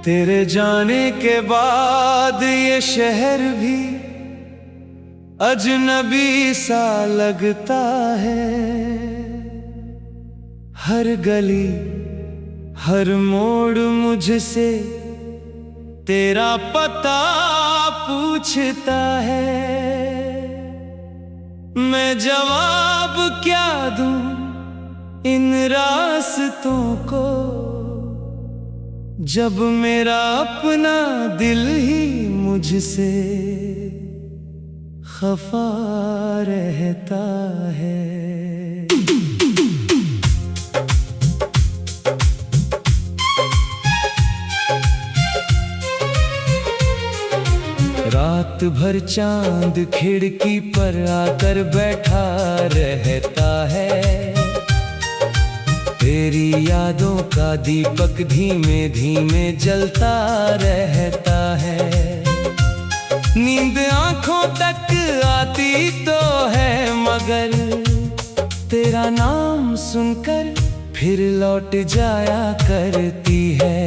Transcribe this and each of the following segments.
तेरे जाने के बाद ये शहर भी अजनबी सा लगता है। हर गली हर मोड़ मुझसे तेरा पता पूछता है। मैं जवाब क्या दूं इन रास्तों को, जब मेरा अपना दिल ही मुझसे खफा रहता है। रात भर चांद खिड़की पर आकर बैठा रहता है। तेरी यादों का दीपक धीमे धीमे जलता रहता है। नींद आंखों तक आती तो है, मगर तेरा नाम सुनकर फिर लौट जाया करती है।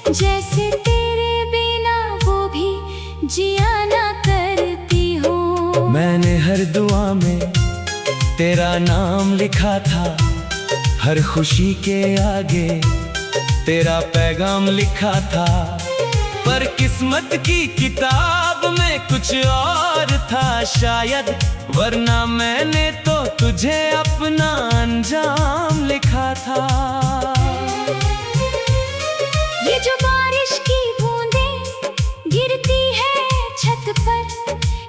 जैसे तेरे बिना वो भी जिया ना करती हो। मैंने हर दुआ में तेरा नाम लिखा था, हर खुशी के आगे तेरा पैगाम लिखा था। पर किस्मत की किताब में कुछ और था शायद, वरना मैंने तो तुझे अपना अंजाम लिखा था। ये जो बारिश की बूंदें गिरती है छत पर,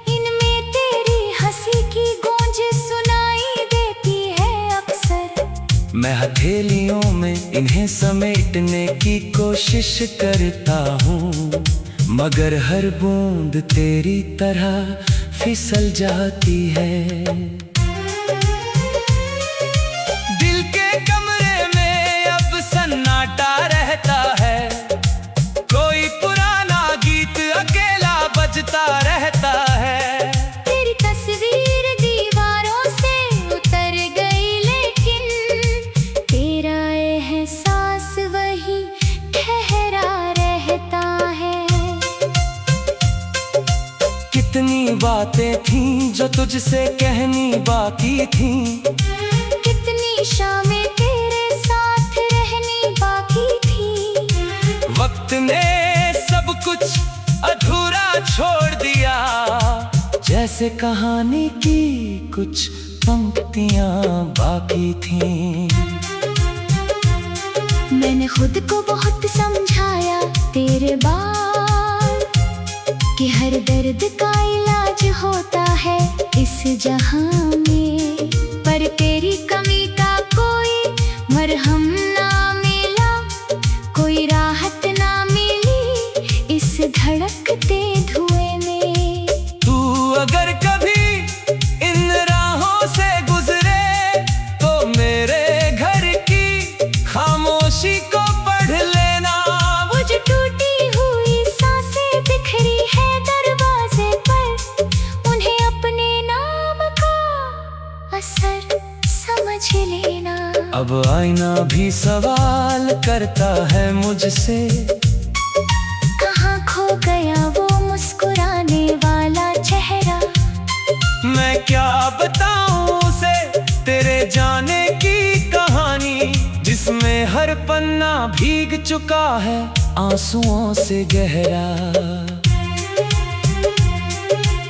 इनमें तेरी हंसी की गूंज सुनाई देती है अक्सर। मैं हथेलियों में इन्हें समेटने की कोशिश करता हूँ, मगर हर बूंद तेरी तरह फिसल जाती है। दिल के कमरे में अब सन्नाटा रहता है, कोई पुराना गीत अकेला बजता रहता है। तेरी तस्वीर दीवारों से उतर गई, लेकिन तेरा एहसास वही ठहरा रहता है। कितनी बातें थीं जो तुझसे कहनी बाकी थीं, कितनी शामें तेरे साथ रहनी बाकी थी। वक्त ने सब कुछ अधूरा छोड़ दिया, जैसे कहानी की कुछ पंक्तियां बाकी थीं। मैंने खुद को बहुत समझाया तेरे बाद, कि हर दर्द का इलाज होता है इस जहां में। पर तेरी कमी का कोई मरहम ना मिला, कोई राहत ना मिली इस धड़कते धुएं में। तू अगर कभी इन राहों से गुजरे तो मेरे घर की खामोशी को पढ़ लेना। वो जो टूटी हुई सांसें बिखरी है दरवाजे पर, उन्हें अपने नाम का असर समझ लेना। अब आईना भी सवाल करता है मुझसे, कहाँ खो गया वो मुस्कुराने वाला चेहरा। मैं क्या बताऊं उसे तेरे जाने की कहानी, जिसमें हर पन्ना भीग चुका है आंसुओं से गहरा।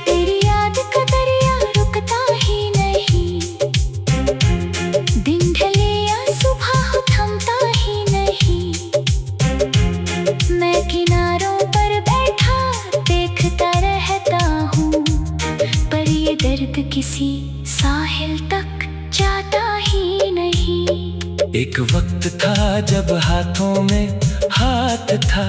तेरी याद का दरिया रुकता ही नहीं, दिन ढले या सुबह हो थमता ही नहीं। मैं किनारों पर बैठा देखता रहता हूँ, पर ये दर्द किसी साहिल तक जाता ही नहीं। एक वक्त था जब हाथों में हाथ था,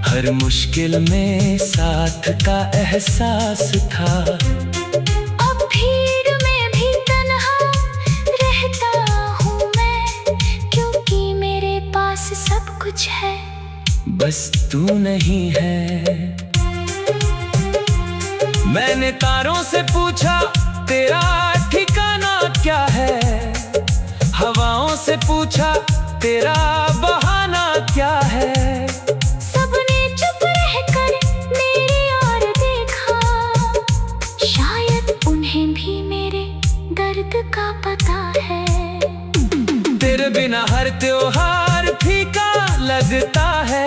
हर मुश्किल में साथ का एहसास था। अब भी तू नहीं है। मैंने तारों से पूछा तेरा ठिकाना क्या है, हवाओं से पूछा तेरा बहाना क्या है। सबने चुप रहकर मेरी ओर देखा, शायद उन्हें भी मेरे दर्द का पता है। तेरे बिना हर त्योहार फीका लगता है,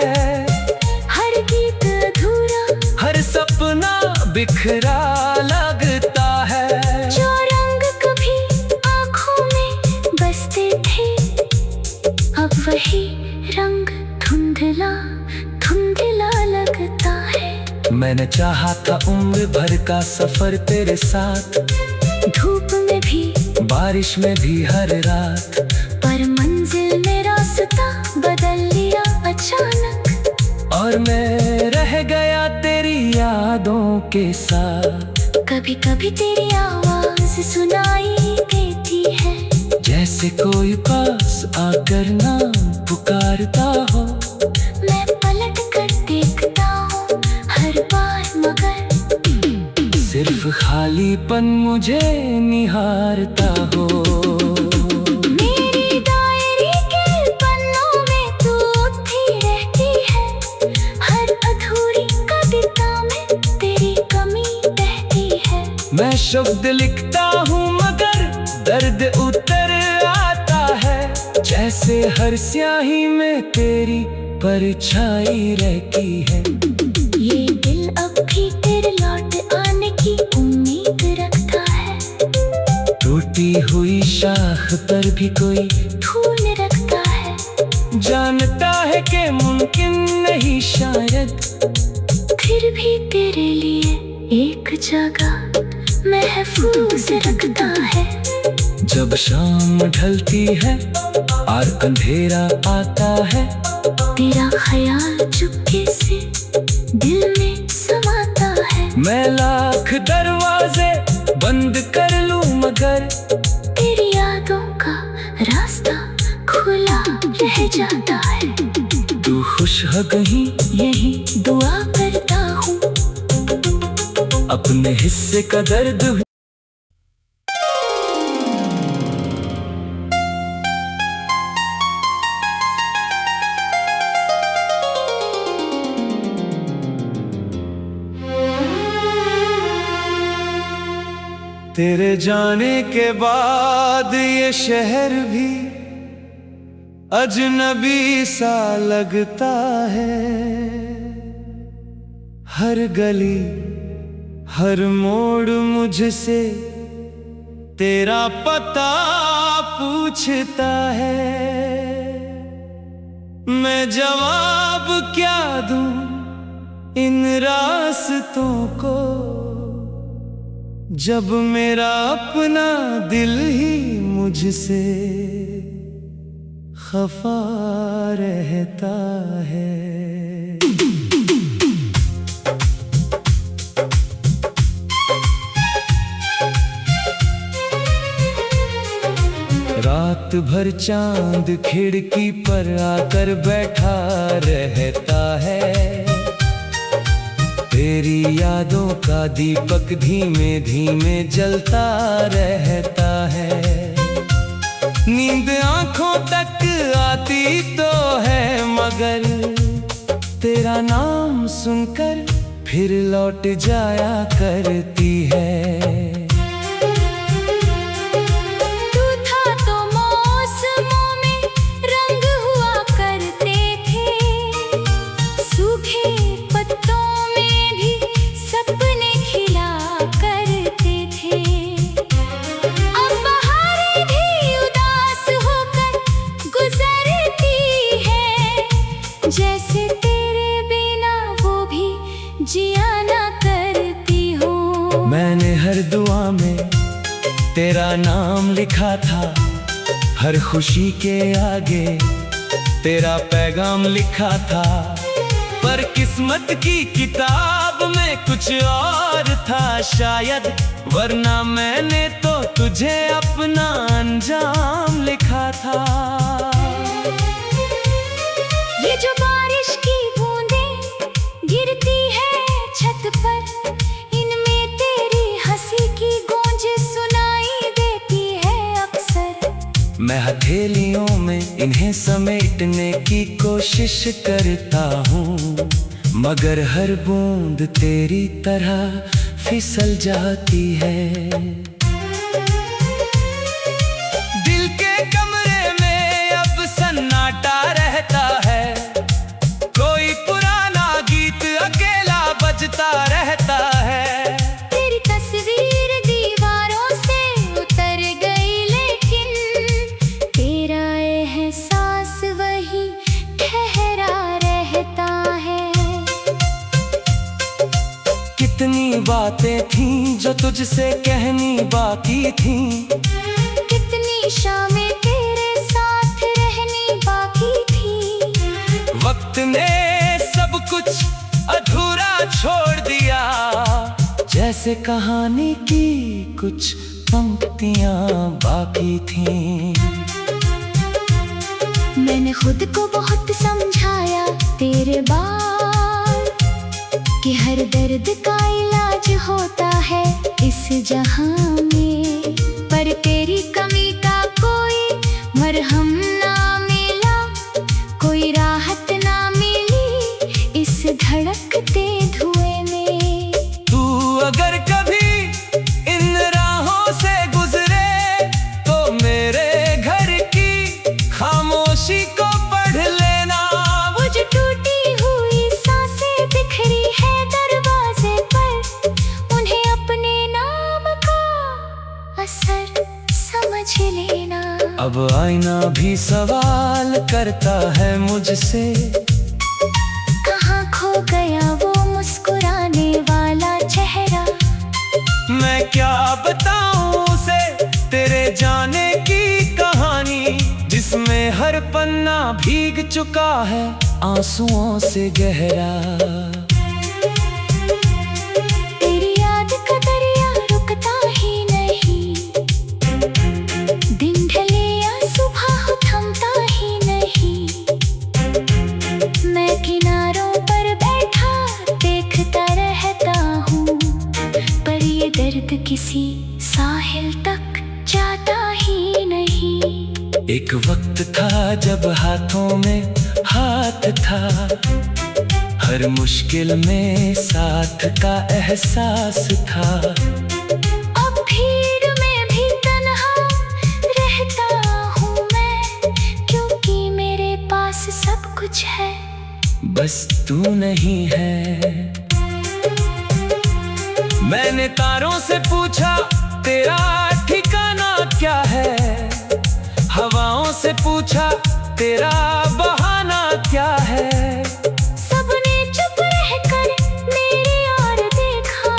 हर गीत अधूरा, हर सपना बिखरा लगता है। जो रंग कभी आँखों में बसते थे, अब वही रंग धुंधला धुंधला लगता है। मैंने चाहा था उम्र भर का सफर तेरे साथ, धूप में भी बारिश में भी हर रात, पर मंजिल में रास्ता बदल लिया अचानक। और मैं रह गया तेरी यादों के साथ। कभी कभी तेरी आवाज सुनाई देती है, जैसे कोई पास आकर नाम पुकारता हो। मैं पलट कर देखता हूँ हर बार, मगर सिर्फ खालीपन मुझे निहारता हो। मेरी डायरी के पन्नों में तू उठी रहती है, हर अधूरी कविता में तेरी कमी बहती है। मैं शब्द लिखता हूँ मगर दर्द उतर आता है, जैसे हर स्याही में तेरी परछाई रहती है। ये दिल अब भी तेरे लौट आने की उम्मीद रखता है, टूटी हुई शाख पर भी कोई फूल रखता है। जानता है कि मुमकिन नहीं शायद, फिर भी तेरे लिए एक जगह महफूज रखता है। जब शाम ढलती है और अंधेरा आता है, तेरा ख्याल चुपके से दिल में समाता है। मैं लाख दरवाजे बंद कर लूं मगर तेरी यादों का रास्ता खुला रह जाता है। तू खुश है कहीं यही दुआ करता हूँ, अपने हिस्से का दर्द। तेरे जाने के बाद ये शहर भी अजनबी सा लगता है। हर गली हर मोड़ मुझसे तेरा पता पूछता है। मैं जवाब क्या दूं इन रास्तों को, जब मेरा अपना दिल ही मुझसे खफा रहता है। रात भर चांद खिड़की पर आकर बैठा रहता है। तेरी यादों का दीपक धीमे धीमे जलता रहता है। नींद आंखों तक आती तो है मगर तेरा नाम सुनकर फिर लौट जाया करती है। जैसे तेरे बिना वो भी जिया ना करती हो। मैंने हर दुआ में तेरा नाम लिखा था, हर खुशी के आगे तेरा पैगाम लिखा था। पर किस्मत की किताब में कुछ और था शायद, वरना मैंने तो तुझे अपना अंजाम लिखा था। ये जो बारिश की बूंदें पर इनमें तेरी हंसी की गूंज सुनाई देती है अक्सर। मैं हथेलियों में इन्हें समेटने की कोशिश करता हूँ, मगर हर बूंद तेरी तरह फिसल जाती है। दिल के कमरे में अब सन्नाटा रहता है, कोई पुराना गीत अकेला बजता रहता है। तेरी तस्वीर दीवारों से उतर गई, लेकिन तेरा एहसास वही ठहरा रहता है। कितनी बातें थीं जो तुझसे कहनी बाकी थीं, कितनी शामें तेरे साथ रहनी बाकी थी। वक्त ने सब कुछ अधूरा छोड़ दिया, जैसे कहानी की कुछ पंक्तियां बाकी थीं। मैंने खुद को बहुत समझाया तेरे बाद कि हर दर्द का इलाज होता है इस जहां में, पर तेरी कमी का कोई मरहम ना मिला, कोई राहत ना मिली इस धड़कते धुएं में। तू अगर कभी इन राहों से गुजरे तो मेरे घर की खामोशी को पढ़ लेना। वो जो टूटी हुई सांसें बिखरी है दरवाजे पर, उन्हें अपने नाम का असर समझ लेना। अब आईना भी सवाल करता है मुझसे, कहाँ खो गया वो मुस्कुराने वाला चेहरा। मैं क्या बताऊं उसे तेरे जाने की कहानी, जिसमें हर पन्ना भीग चुका है आंसुओं से गहरा। तेरी याद का दरिया रुकता ही नहीं, दिन ढले या सुबह हो थमता ही नहीं। मैं किनारों पर बैठा देखता रहता हूँ, पर ये दर्द किसी साहिल तक जाता ही नहीं। एक वक्त था जब हाथों में हाथ था, हर मुश्किल में साथ का एहसास था। अब भीड़ में भी तन्हा रहता हूँ मैं, क्योंकि मेरे पास सब कुछ है, बस तू नहीं है। मैंने तारों से पूछा तेरा ठिकाना क्या है, हवाओं से पूछा तेरा बहाना क्या है। सबने चुप रहकर मेरी ओर देखा,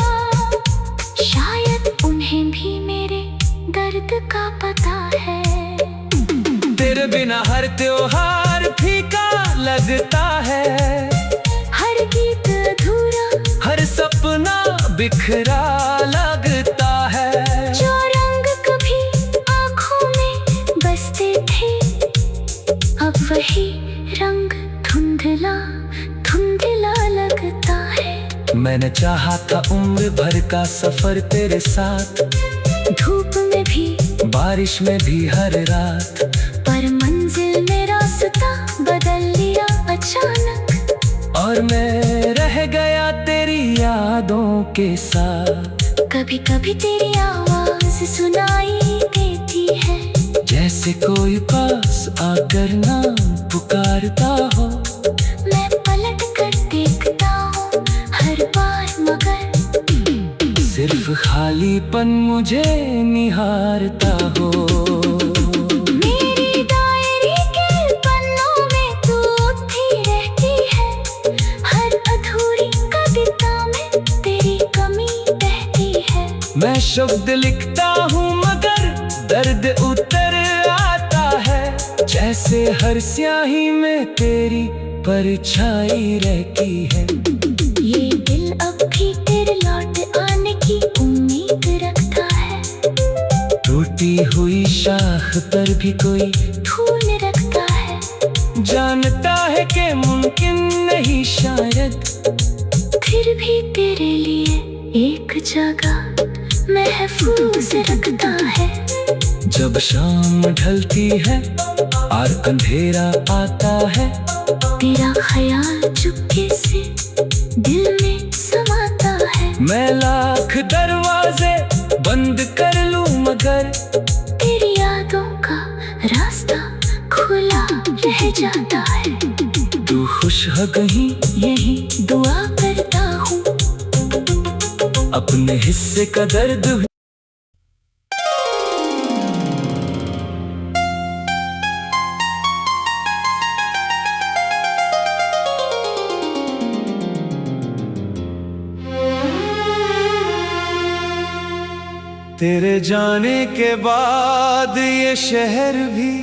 शायद उन्हें भी मेरे दर्द का पता है। तेरे बिना हर त्योहार फीका लगता है, हर गीत अधूरा, हर सपना बिखरा लगता है। जो रंग कभी आँखों में बसते थे, अब वही रंग धुंधला धुंधला लगता है। मैंने चाहा था उम्र भर का सफर तेरे साथ, धूप में भी बारिश में भी हर रात, पर मंजिल में रास्ता बदल लिया अचानक। और मैं रह गया तेरी यादों के साथ। कभी कभी तेरी आवाज सुनाई देती है, जैसे कोई पास आकर नाम पुकारता हो। मैं पलट कर देखता हूँ हर बार, मगर सिर्फ खालीपन मुझे निहारता हो। मेरी डायरी के पन्नों में तू उठी रहती है, हर अधूरी कविता में तेरी कमी बहती है। मैं शब्द लिखता हूँ मगर दर्द उतर आता है, जैसे हर स्याही में तेरी परछाई रहती है। ये दिल अब भी तेरे लौट आने की उम्मीद रखता है, टूटी हुई शाख पर भी कोई फूल रखता है। जानता है कि मुमकिन नहीं शायद, फिर भी तेरे लिए एक जगह महफूज रखता है। जब शाम ढलती है और अंधेरा आता है, तेरा ख्याल चुपके से दिल में समाता है। मैं लाख दरवाजे बंद कर लूं मगर तेरी यादों का रास्ता खुला रह जाता है। तू खुश है कहीं, यही दुआ करता हूँ। अपने हिस्से का दर्द तेरे जाने के बाद ये शहर भी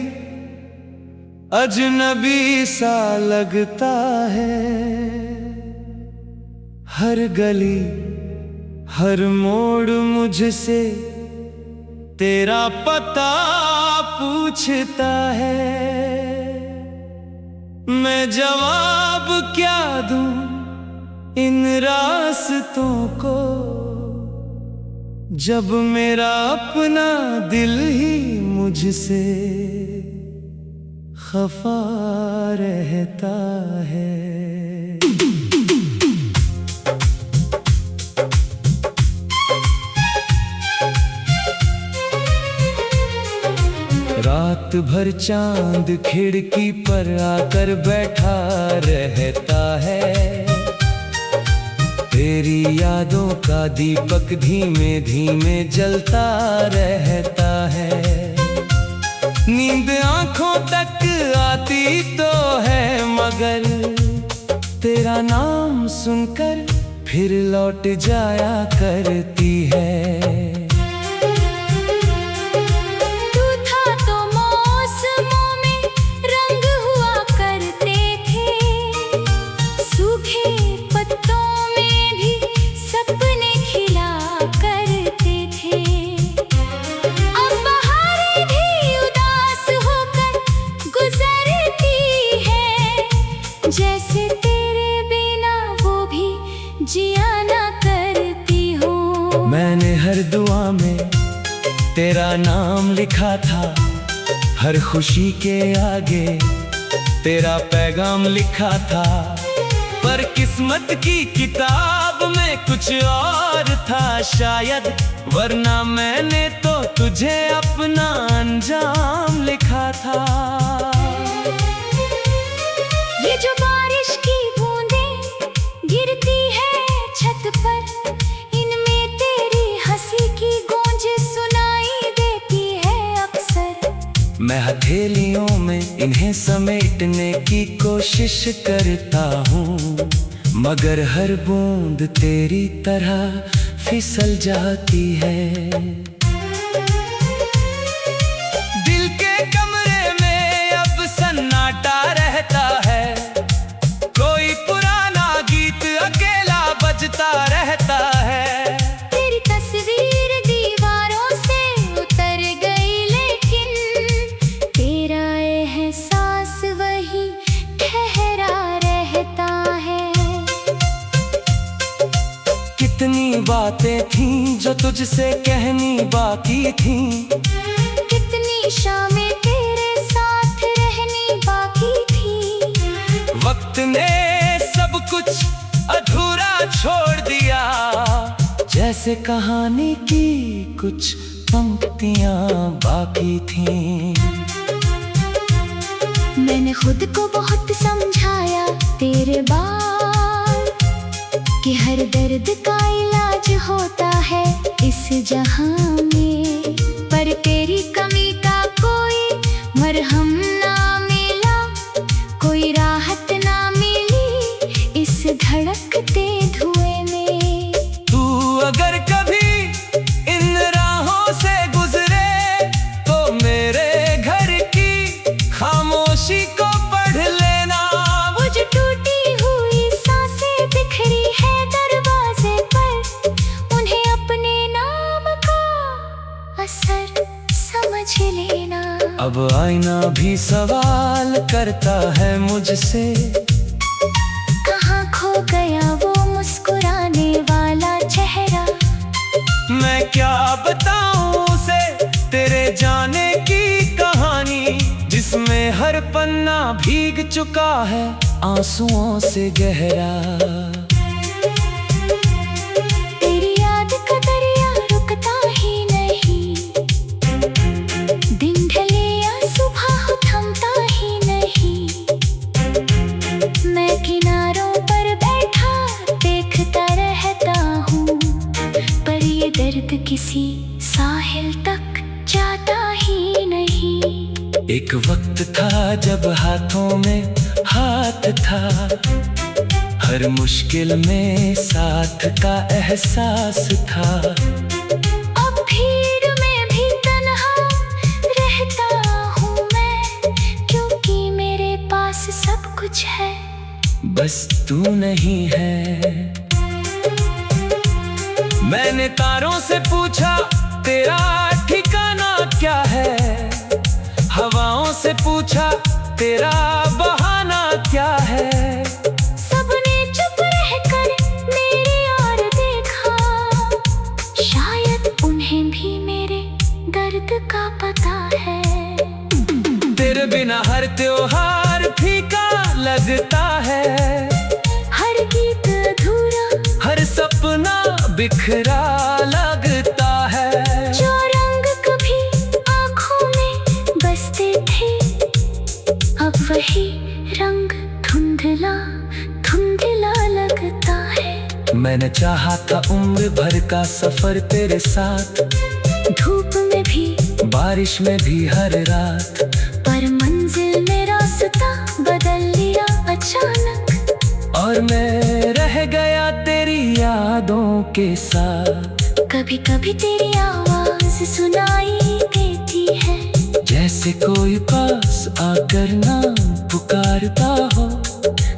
अजनबी सा लगता है। हर गली हर मोड़ मुझसे तेरा पता पूछता है। मैं जवाब क्या दूं इन रास्तों को, जब मेरा अपना दिल ही मुझसे खफा रहता है। रात भर चांद खिड़की पर आकर बैठा रहता है। तेरी यादों का दीपक धीमे धीमे जलता रहता है। नींद आंखों तक आती तो है मगर तेरा नाम सुनकर फिर लौट जाया करती है। तू था तो मौसमों में रंग हुआ करते थे, सूखे पत्तों में भी सपने खिला करते थे। अब बहारें भी उदास होकर गुजरती है, जैसे तेरे बिना वो भी जिया ना करती हो। मैंने हर दुआ में तेरा नाम लिखा था, हर खुशी के आगे तेरा पैगाम लिखा था। पर किस्मत की किताब में कुछ और था शायद, वरना मैंने तो तुझे अपना अंजाम लिखा था। ये जो बारिश की बूंदें गिरती है छत पर, इनमें तेरी हंसी की गूंज सुनाई देती है अक्सर। मैं हथेलियों में इन्हें समेटने की कोशिश करता हूँ, मगर हर बूंद तेरी तरह फिसल जाती है। दिल के कमरे में अब सन्नाटा रहता है, कोई पुराना गीत अकेला बजता रहता है। तेरी तस्वीर दीवारों से उतर गई, लेकिन तेरा एहसास वही ठहरा रहता है। कितनी बातें थीं जो तुझसे कहनी बाकी थीं, कितनी शामें तेरे साथ रहनी बाकी थी। वक्त ने सब कुछ अधूरा छोड़ दिया, जैसे कहानी की कुछ पंक्तियां बाकी थीं। मैंने खुद को बहुत समझाया तेरे बाद कि हर दर्द का इलाज होता है इस जहां में, पर तेरी कमी का कोई मरहम ना मिला, कोई राहत ना मिली इस धड़कते धुएं में। तू अगर कभी इन राहों से गुजरे तो मेरे घर की खामोशी को पढ़ लेना। वो जो टूटी हुई सांसें बिखरी है दरवाजे पर, उन्हें अपने नाम का असर समझ लेना। अब आईना भी सवाल करता है मुझसे, कहाँ खो गया वो मुस्कुरा भीग चुका है आंसुओं से गहरा। तेरी याद का दरिया रुकता ही नहीं, दिन ढले या सुबह हो थमता ही नहीं। मैं किनारों पर बैठा देखता रहता हूँ, पर ये दर्द किसी साहिल तक जाता ही नहीं। एक वक्त था जब हाथों में हाथ था, हर मुश्किल में साथ का एहसास था। अब भीड़ में भी तन्हा रहता हूँ मैं, क्योंकि मेरे पास सब कुछ है, बस तू नहीं है। मैंने तारों से पूछा तेरा ठिकाना क्या है, हवाओं से पूछा तेरा बहाना क्या है। सबने चुप रहकर मेरी ओर देखा, शायद उन्हें भी मेरे दर्द का पता है। तेरे बिना हर त्योहार फीका लगता है, हर गीत अधूरा, हर सपना बिखरा लगता है। जो रंग कभी आँखों में बसते थे, अब वही रंग धुंधला धुंधला लगता है। मैंने चाहा था उम्र भर का सफर तेरे साथ, धूप में भी बारिश में भी हर रात, पर मंजिल में रास्ता बदल लिया अचानक। और मैं रह गया तेरी यादों के साथ। कभी कभी तेरी आवाज सुनाई देती है, जैसे कोई पास आकर नाम पुकारता हो।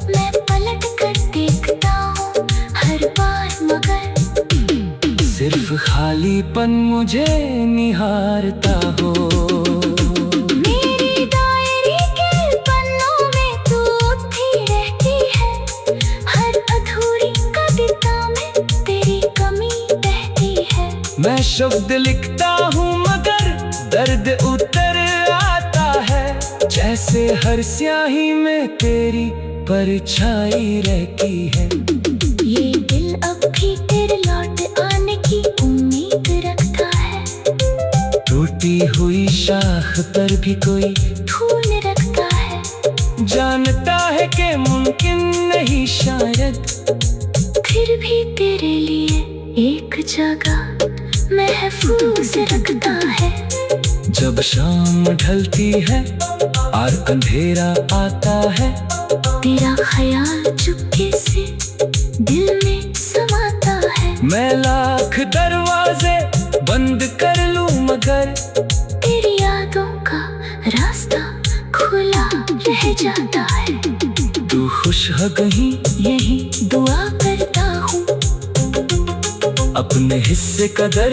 मैं पलट कर देखता हूँ हर बार, मगर सिर्फ खालीपन मुझे निहारता हो। मेरी डायरी के पन्नों में तू उठी रहती है, हर अधूरी कविता में तेरी कमी बहती है। मैं शब्द लिखता हूँ मगर दर्द उतर आता है, जैसे हर स्याही में तेरी परछाई रहती है। ये दिल अब भी तेरे लौट आने की उम्मीद रखता है, टूटी हुई शाख पर भी कोई फूल रखता है। जानता है कि मुमकिन नहीं शायद, फिर भी तेरे लिए एक जगह महफूज रखता है। जब शाम ढलती है और अंधेरा आता है, तेरा ख्याल चुपके से दिल में समाता है। मैं लाख दरवाजे बंद कर लूं मगर तेरी यादों का रास्ता खुला रह जाता है। तू खुश है कहीं यही दुआ करता हूँ, अपने हिस्से का दर्द